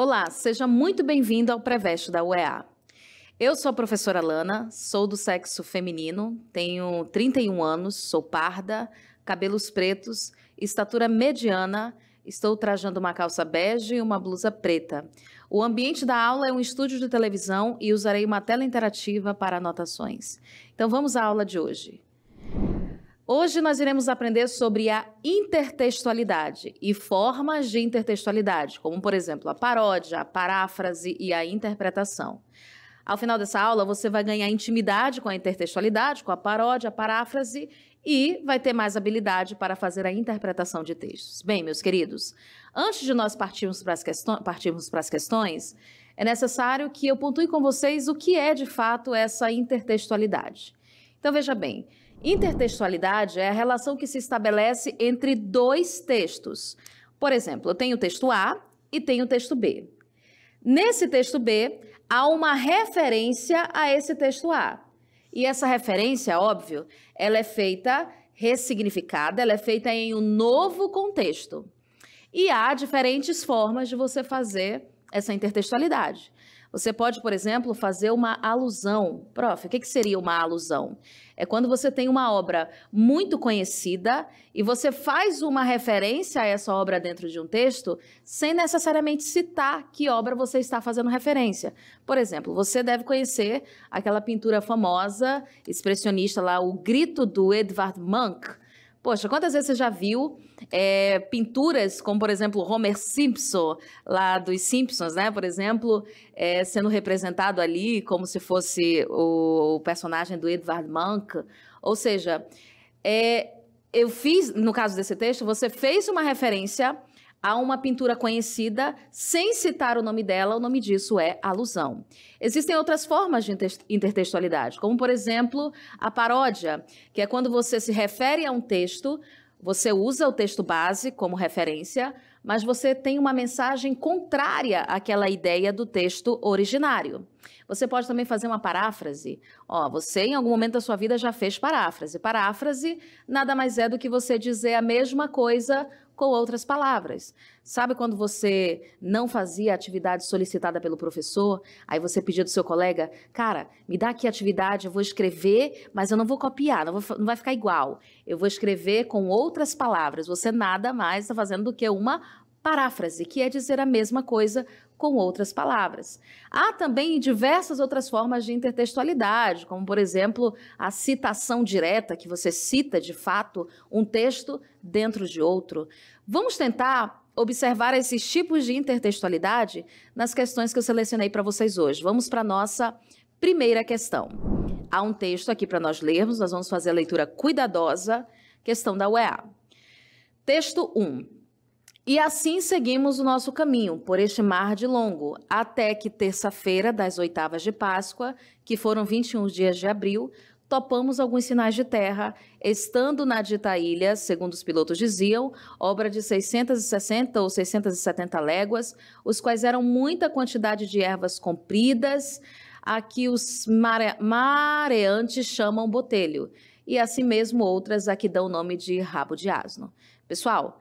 Olá, seja muito bem-vindo ao Preveste da UEA. Eu sou a professora Lana, sou do sexo feminino, tenho 31 anos, sou parda, cabelos pretos, estatura mediana, estou trajando uma calça bege e uma blusa preta. O ambiente da aula é um estúdio de televisão e usarei uma tela interativa para anotações. Então vamos à aula de hoje. Hoje nós iremos aprender sobre a intertextualidade e formas de intertextualidade, como, por exemplo, a paródia, a paráfrase e a interpretação. Ao final dessa aula, você vai ganhar intimidade com a intertextualidade, com a paródia, a paráfrase e vai ter mais habilidade para fazer a interpretação de textos. Bem, meus queridos, antes de nós partirmos para as questões, é necessário que eu pontue com vocês o que é, de fato, essa intertextualidade. Então, veja bem, intertextualidade é a relação que se estabelece entre dois textos. Por exemplo, eu tenho o texto A e tenho o texto B. Nesse texto B, há uma referência a esse texto A. E essa referência, óbvio, ela é feita ressignificada, ela é feita em um novo contexto. E há diferentes formas de você fazer essa intertextualidade. Você pode, por exemplo, fazer uma alusão. Prof, o que seria uma alusão? É quando você tem uma obra muito conhecida e você faz uma referência a essa obra dentro de um texto sem necessariamente citar que obra você está fazendo referência. Por exemplo, você deve conhecer aquela pintura famosa, expressionista lá, O Grito, do Edvard Munch. Poxa, quantas vezes você já viu pinturas como, por exemplo, Homer Simpson, lá dos Simpsons, né? Por exemplo, sendo representado ali como se fosse o personagem do Edvard Munch. Ou seja, eu fiz, no caso desse texto, você fez uma referência a uma pintura conhecida sem citar o nome dela, o nome disso é alusão. Existem outras formas de intertextualidade, como, por exemplo, a paródia, que é quando você se refere a um texto, você usa o texto base como referência, mas você tem uma mensagem contrária àquela ideia do texto originário. Você pode também fazer uma paráfrase. Você, em algum momento da sua vida, já fez paráfrase. Paráfrase nada mais é do que você dizer a mesma coisa com outras palavras. Sabe quando você não fazia a atividade solicitada pelo professor, aí você pedia do seu colega, cara, me dá aqui a atividade, eu vou escrever, mas eu não vou copiar, não vai ficar igual. Eu vou escrever com outras palavras. Você nada mais está fazendo do que uma paráfrase, que é dizer a mesma coisa com outras palavras. Há também diversas outras formas de intertextualidade, como, por exemplo, a citação direta, que você cita, de fato, um texto dentro de outro. Vamos tentar observar esses tipos de intertextualidade nas questões que eu selecionei para vocês hoje. Vamos para a nossa primeira questão. Há um texto aqui para nós lermos, nós vamos fazer a leitura cuidadosa, questão da UEA. Texto 1. E assim seguimos o nosso caminho, por este mar de longo, até que terça-feira das oitavas de Páscoa, que foram 21 dias de abril, topamos alguns sinais de terra, estando na dita ilha, segundo os pilotos diziam, obra de 660 ou 670 léguas, os quais eram muita quantidade de ervas compridas, a que os mareantes chamam botelho, e assim mesmo outras a que dão o nome de rabo de asno. Pessoal,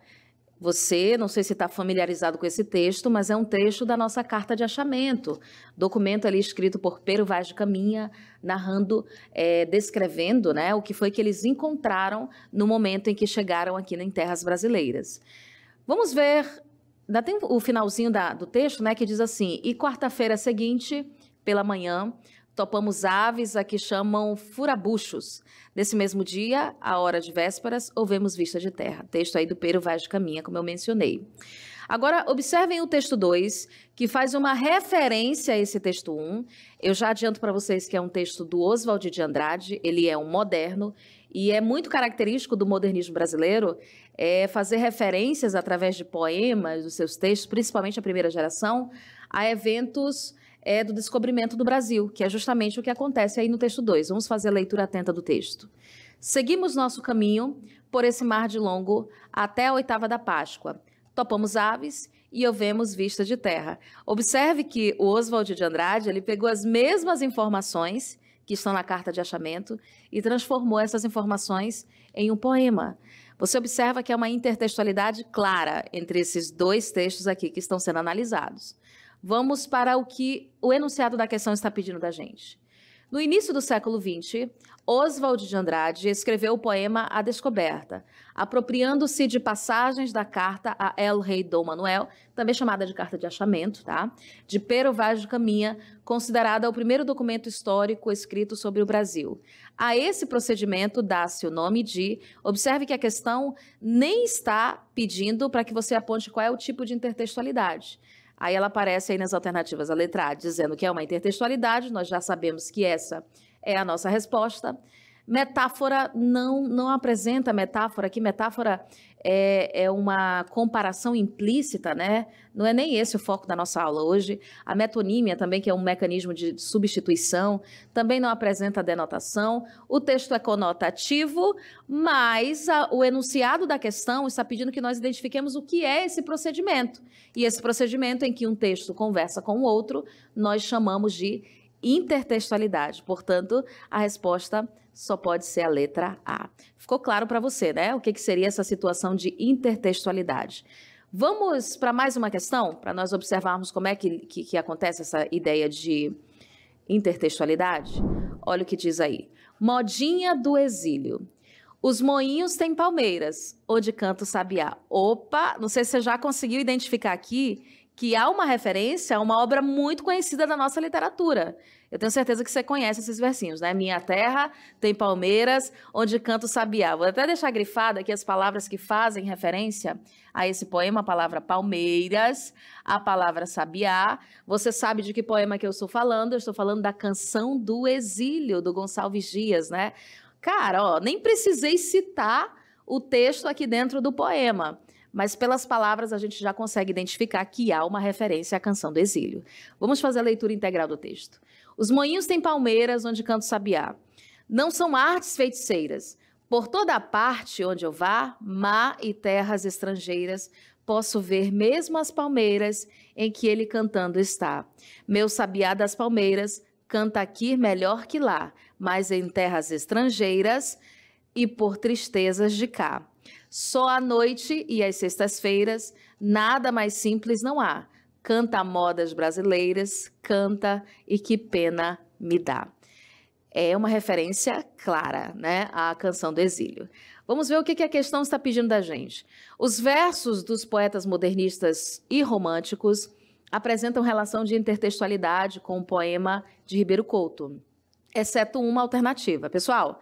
você, não sei se está familiarizado com esse texto, mas é um trecho da nossa carta de achamento, documento ali escrito por Pero Vaz de Caminha, narrando, descrevendo, né, o que foi que eles encontraram no momento em que chegaram aqui em terras brasileiras. Vamos ver, ainda tem o finalzinho do texto, né, que diz assim, e quarta-feira seguinte, pela manhã, topamos aves a que chamam furabuchos. Nesse mesmo dia, à hora de vésperas, houvemos vista de terra. Texto aí do Pero Vaz de Caminha, como eu mencionei. Agora, observem o texto 2, que faz uma referência a esse texto 1. Eu já adianto para vocês que é um texto do Oswald de Andrade, ele é um moderno, e é muito característico do modernismo brasileiro fazer referências através de poemas, dos seus textos, principalmente a primeira geração, a eventos do descobrimento do Brasil, que é justamente o que acontece aí no texto 2. Vamos fazer a leitura atenta do texto. Seguimos nosso caminho por esse mar de longo até a oitava da Páscoa. Topamos aves e houvemos vista de terra. Observe que o Oswald de Andrade, ele pegou as mesmas informações que estão na carta de achamento e transformou essas informações em um poema. Você observa que é uma intertextualidade clara entre esses dois textos aqui que estão sendo analisados. Vamos para o que o enunciado da questão está pedindo da gente. No início do século XX, Oswald de Andrade escreveu o poema A Descoberta, apropriando-se de passagens da carta a El Rei Dom Manuel, também chamada de Carta de Achamento, tá? De Pero Vaz de Caminha, considerada o primeiro documento histórico escrito sobre o Brasil. A esse procedimento dá-se o nome de... Observe que a questão nem está pedindo para que você aponte qual é o tipo de intertextualidade. Aí ela aparece aí nas alternativas, a letra A, dizendo que é uma intertextualidade, nós já sabemos que essa é a nossa resposta. Metáfora não apresenta metáfora, que metáfora é uma comparação implícita, né? Não é nem esse o foco da nossa aula hoje. A metonímia também, que é um mecanismo de substituição, também não apresenta denotação. O texto é conotativo, mas o enunciado da questão está pedindo que nós identifiquemos o que é esse procedimento. E esse procedimento em que um texto conversa com o outro, nós chamamos de intertextualidade. Portanto, a resposta só pode ser a letra A. Ficou claro para você, né? O que seria essa situação de intertextualidade? Vamos para mais uma questão, para nós observarmos como é que acontece essa ideia de intertextualidade? Olha o que diz aí. Modinha do exílio. Os moinhos têm palmeiras, onde canta o sabiá. Opa, não sei se você já conseguiu identificar aqui que há uma referência a uma obra muito conhecida da nossa literatura. Eu tenho certeza que você conhece esses versinhos, né? Minha terra tem palmeiras, onde canta o sabiá. Vou até deixar grifada aqui as palavras que fazem referência a esse poema, a palavra palmeiras, a palavra sabiá. Você sabe de que poema que eu estou falando? Eu estou falando da Canção do Exílio, do Gonçalves Dias, né? Cara, ó, nem precisei citar o texto aqui dentro do poema, mas pelas palavras a gente já consegue identificar que há uma referência à Canção do Exílio. Vamos fazer a leitura integral do texto. Os moinhos têm palmeiras onde canta o sabiá. Não são artes feiticeiras. Por toda a parte onde eu vá, mar e terras estrangeiras, posso ver mesmo as palmeiras em que ele cantando está. Meu sabiá das palmeiras canta aqui melhor que lá, mas em terras estrangeiras e por tristezas de cá. Só à noite e às sextas-feiras, nada mais simples não há. Canta modas brasileiras, canta e que pena me dá. É uma referência clara, né, à Canção do Exílio. Vamos ver o que a questão está pedindo da gente. Os versos dos poetas modernistas e românticos apresentam relação de intertextualidade com o poema de Ribeiro Couto, exceto uma alternativa. Pessoal,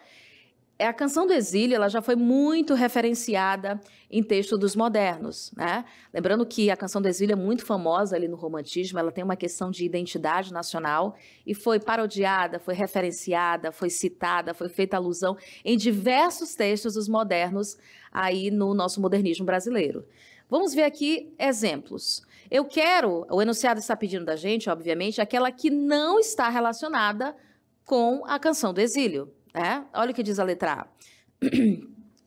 a Canção do Exílio ela já foi muito referenciada em texto dos modernos, né? Lembrando que a Canção do Exílio é muito famosa ali no romantismo, ela tem uma questão de identidade nacional e foi parodiada, foi referenciada, foi citada, foi feita alusão em diversos textos dos modernos aí no nosso modernismo brasileiro. Vamos ver aqui exemplos. O enunciado está pedindo da gente, obviamente, aquela que não está relacionada com a Canção do Exílio. Olha o que diz a letra A.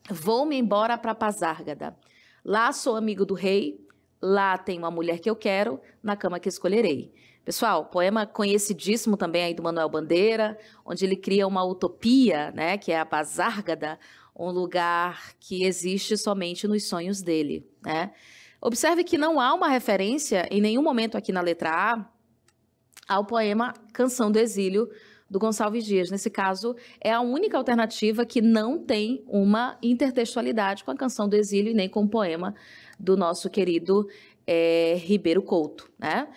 Vou-me embora para Pazárgada. Lá sou amigo do rei, lá tem uma mulher que eu quero, na cama que escolherei. Pessoal, poema conhecidíssimo também aí do Manuel Bandeira, onde ele cria uma utopia, né, que é a Pazárgada, um lugar que existe somente nos sonhos dele, né? Observe que não há uma referência em nenhum momento aqui na letra A ao poema Canção do Exílio, do Gonçalves Dias. Nesse caso, é a única alternativa que não tem uma intertextualidade com a Canção do Exílio e nem com o poema do nosso querido Ribeiro Couto, né?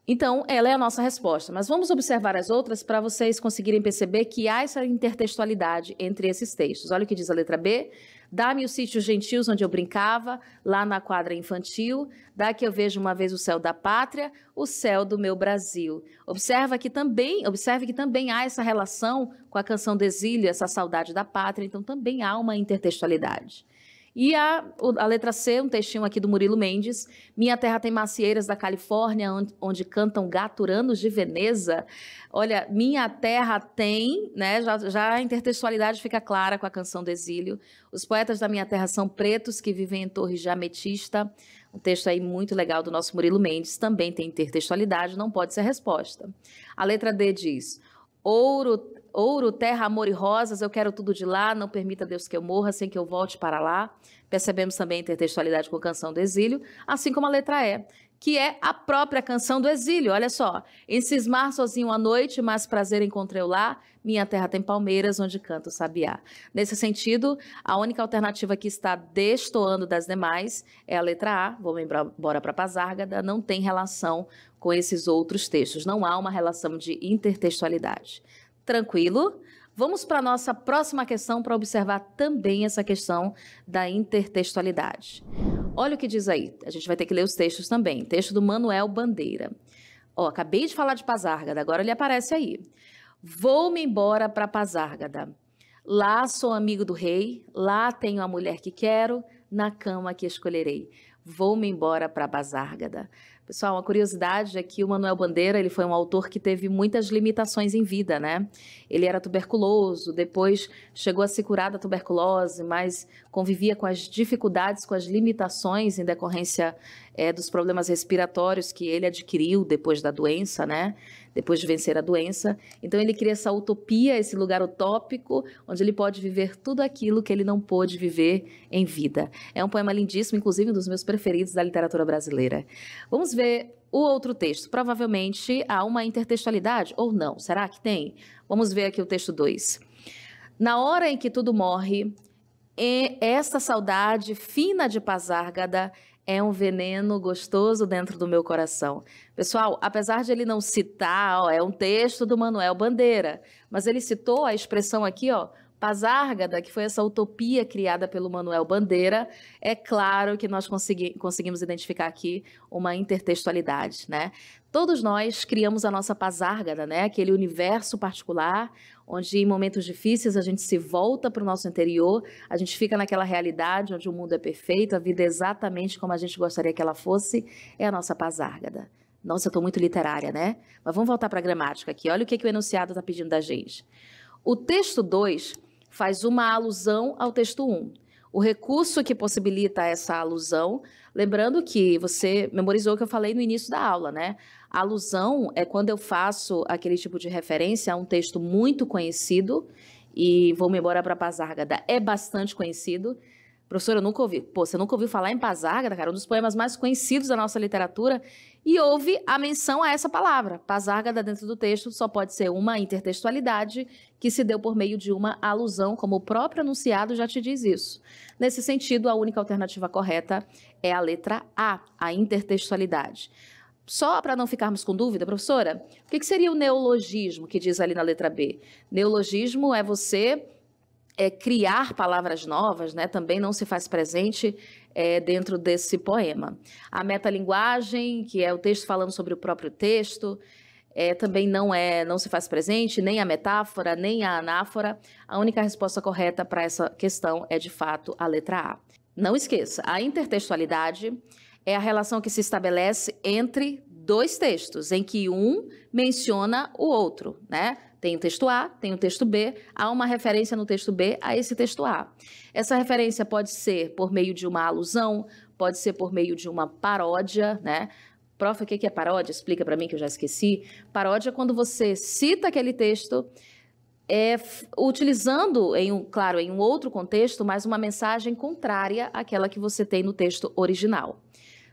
Então, ela é a nossa resposta. Mas vamos observar as outras para vocês conseguirem perceber que há essa intertextualidade entre esses textos. Olha o que diz a letra B. Dá-me os sítios gentios onde eu brincava, lá na quadra infantil, dá que eu vejo uma vez o céu da pátria, o céu do meu Brasil. Observe que também há essa relação com a Canção do Exílio, essa saudade da pátria, então também há uma intertextualidade. E a letra C, um textinho aqui do Murilo Mendes. Minha terra tem macieiras da Califórnia, onde cantam gaturanos de Veneza. Olha, minha terra tem, né? Já a intertextualidade fica clara com a Canção do Exílio. Os poetas da minha terra são pretos que vivem em torres de ametista. Um texto aí muito legal do nosso Murilo Mendes. Também tem intertextualidade, não pode ser a resposta. A letra D diz... ouro, terra, amor e rosas, eu quero tudo de lá, não permita Deus que eu morra sem que eu volte para lá. Percebemos também a intertextualidade com a canção do exílio, assim como a letra E, que é a própria canção do exílio. Olha só, em cismar sozinho à noite, mas prazer encontrei lá, minha terra tem palmeiras, onde canta o sabiá. Nesse sentido, a única alternativa que está destoando das demais é a letra A, vou embora para Pazárgada, não tem relação com esses outros textos, não há uma relação de intertextualidade. Tranquilo? Vamos para a nossa próxima questão para observar também essa questão da intertextualidade. Olha o que diz aí, a gente vai ter que ler os textos também. Texto do Manuel Bandeira. Ó, acabei de falar de Pazárgada, agora ele aparece aí. Vou-me embora para Pazárgada. Lá sou amigo do rei, lá tenho a mulher que quero, na cama que escolherei. Vou-me embora para Pazárgada. Pessoal, uma curiosidade é que o Manuel Bandeira, ele foi um autor que teve muitas limitações em vida, né? Ele era tuberculoso, depois chegou a se curar da tuberculose, mas convivia com as dificuldades, com as limitações em decorrência dos problemas respiratórios que ele adquiriu depois da doença, né? Depois de vencer a doença. Então ele cria essa utopia, esse lugar utópico, onde ele pode viver tudo aquilo que ele não pôde viver em vida. É um poema lindíssimo, inclusive um dos meus preferidos da literatura brasileira. Vamos ver o outro texto. Provavelmente há uma intertextualidade, ou não? Será que tem? Vamos ver aqui o texto 2. Na hora em que tudo morre, esta saudade fina de Pazárgada é um veneno gostoso dentro do meu coração. Pessoal, apesar de ele não citar, é um texto do Manuel Bandeira, mas ele citou a expressão aqui, Pazárgada, que foi essa utopia criada pelo Manuel Bandeira. É claro que nós conseguimos identificar aqui uma intertextualidade, né? Todos nós criamos a nossa Pazárgada, né? Aquele universo particular, onde em momentos difíceis a gente se volta para o nosso interior, a gente fica naquela realidade onde o mundo é perfeito, a vida é exatamente como a gente gostaria que ela fosse, é a nossa Pazárgada. Nossa, eu estou muito literária, né? Mas vamos voltar para a gramática aqui. Olha o que o enunciado está pedindo da gente. O texto 2 faz uma alusão ao texto 1. O recurso que possibilita essa alusão, lembrando que você memorizou o que eu falei no início da aula, né? A alusão é quando eu faço aquele tipo de referência a um texto muito conhecido, e Vou-me embora para Pazárgada é bastante conhecido. Professora, eu nunca ouvi. Pô, você nunca ouviu falar em Pazárgada, cara? Um dos poemas mais conhecidos da nossa literatura. E houve a menção a essa palavra. Pazárgada dentro do texto só pode ser uma intertextualidade que se deu por meio de uma alusão, como o próprio enunciado já te diz isso. Nesse sentido, a única alternativa correta é a letra a intertextualidade. Só para não ficarmos com dúvida, professora, o que seria o neologismo que diz ali na letra B? Neologismo é você criar palavras novas, né? Também não se faz presente dentro desse poema. A metalinguagem, que é o texto falando sobre o próprio texto, também não se faz presente, nem a metáfora, nem a anáfora. A única resposta correta para essa questão é, de fato, a letra A. Não esqueça, a intertextualidade é a relação que se estabelece entre dois textos, em que um menciona o outro, né? Tem o texto A, tem o texto B, há uma referência no texto B a esse texto A. Essa referência pode ser por meio de uma alusão, pode ser por meio de uma paródia, né? Prof, o que é paródia? Explica para mim que eu já esqueci. Paródia é quando você cita aquele texto utilizando, em um outro contexto, mas uma mensagem contrária àquela que você tem no texto original.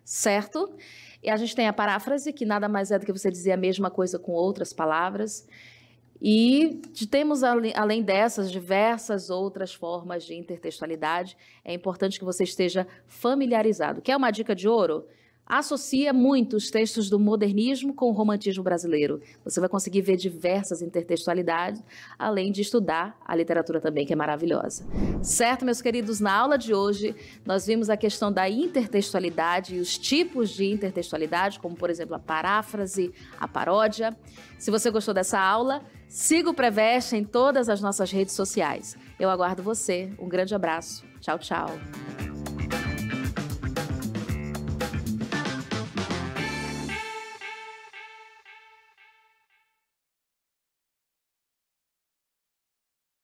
Certo? E a gente tem a paráfrase, que nada mais é do que você dizer a mesma coisa com outras palavras. E temos, além dessas, diversas outras formas de intertextualidade. É importante que você esteja familiarizado. Quer uma dica de ouro? Associa muito os textos do modernismo com o romantismo brasileiro. Você vai conseguir ver diversas intertextualidades, além de estudar a literatura também, que é maravilhosa. Certo, meus queridos? Na aula de hoje, nós vimos a questão da intertextualidade e os tipos de intertextualidade, como, por exemplo, a paráfrase, a paródia. Se você gostou dessa aula, siga o Preveste em todas as nossas redes sociais. Eu aguardo você. Um grande abraço. Tchau, tchau.